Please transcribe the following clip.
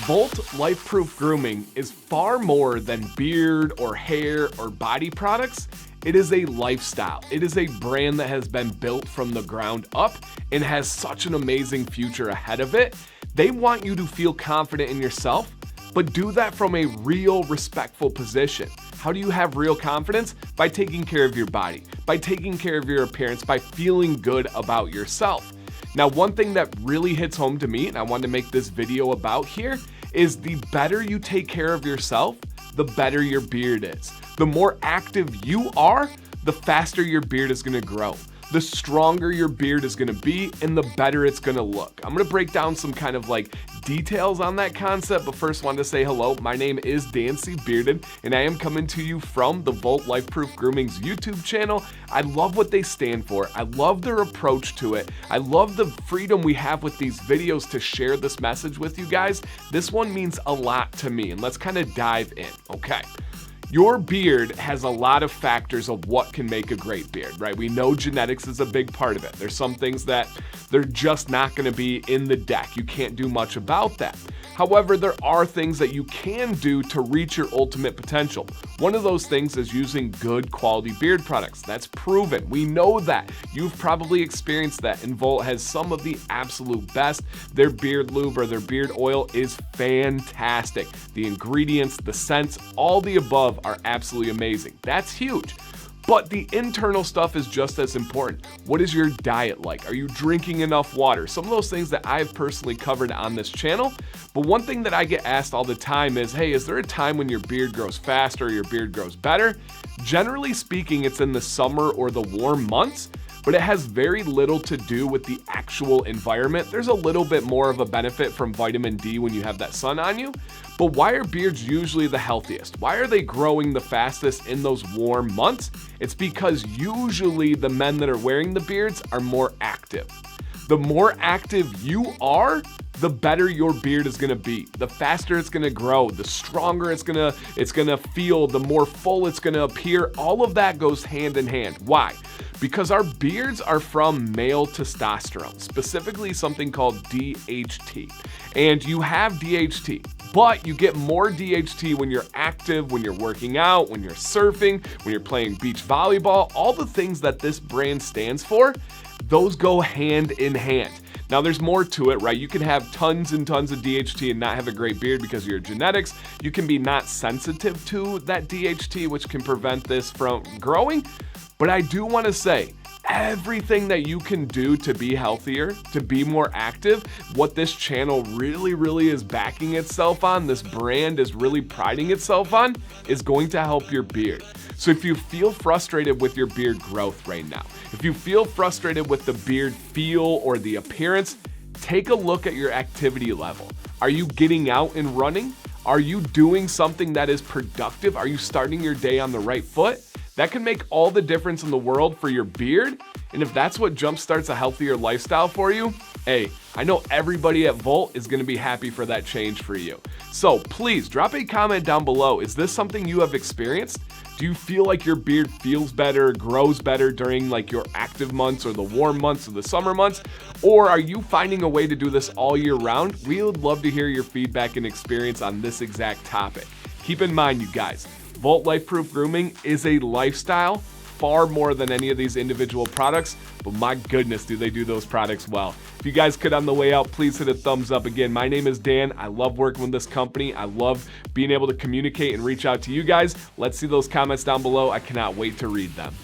Volt Life-Proof Grooming is far more than beard or hair or body products. It is a lifestyle. It is a brand that has been built from the ground up and has such an amazing future ahead of it. They want you to feel confident in yourself, but do that from a real, respectful position. How do you have real confidence? By taking care of your body, by taking care of your appearance, by feeling good about yourself. Now, one thing that really hits home to me, and I wanted to make this video about here, is the better you take care of yourself, the better your beard is. The more active you are, the faster your beard is gonna grow. The stronger your beard is gonna be, and the better it's gonna look. I'm gonna break down some kind of like details on that concept, but first wanted to say hello. My name is Dan C. Bearded, and I am coming to you from the Volt Life-Proof Grooming's YouTube channel. I love what they stand for. I love their approach to it. I love the freedom we have with these videos to share this message with you guys. This one means a lot to me, and let's kind of dive in, okay? Your beard has a lot of factors of what can make a great beard, right? We know genetics is a big part of it. There's some things that they're just not gonna be in the deck. You can't do much about that. However, there are things that you can do to reach your ultimate potential. One of those things is using good quality beard products. That's proven. We know that. You've probably experienced that, and Volt has some of the absolute best. Their beard lube or their beard oil is fantastic. The ingredients, the scents, all the above are absolutely amazing. That's huge. But the internal stuff is just as important. What is your diet like? Are you drinking enough water? Some of those things that I've personally covered on this channel. But one thing that I get asked all the time is, hey, is there a time when your beard grows faster or your beard grows better? Generally speaking, it's in the summer or the warm months, but it has very little to do with the actual environment. There's a little bit more of a benefit from vitamin D when you have that sun on you. But why are beards usually the healthiest? Why are they growing the fastest in those warm months? It's because usually the men that are wearing the beards are more active. The more active you are, the better your beard is gonna be. The faster it's gonna grow, the stronger it's gonna feel, the more full it's gonna appear. All of that goes hand in hand. Why? Because our beards are from male testosterone, specifically something called DHT. And you have DHT, but you get more DHT when you're active, when you're working out, when you're surfing, when you're playing beach volleyball. All the things that this brand stands for, those go hand in hand. Now there's more to it, right? You can have tons and tons of DHT and not have a great beard because of your genetics. You can be not sensitive to that DHT, which can prevent this from growing. But I do want to say, everything that you can do to be healthier, to be more active, what this channel really is backing itself on, this brand is really priding itself on, is going to help your beard. So if you feel frustrated with your beard growth right now, if you feel frustrated with the beard feel or the appearance, take a look at your activity level. Are you getting out and running? Are you doing something that is productive? Are you starting your day on the right foot? That can make all the difference in the world for your beard. And if that's what jumpstarts a healthier lifestyle for you, hey, I know everybody at Volt is gonna be happy for that change for you. So please drop a comment down below. Is this something you have experienced? Do you feel like your beard feels better, grows better during like your active months or the warm months or the summer months? Or are you finding a way to do this all year round? We would love to hear your feedback and experience on this exact topic. Keep in mind, you guys, Volt Life-Proof Grooming is a lifestyle, far more than any of these individual products, but my goodness, do they do those products well. If you guys could on the way out, please hit a thumbs up. Again, my name is Dan. I love working with this company. I love being able to communicate and reach out to you guys. Let's see those comments down below. I cannot wait to read them.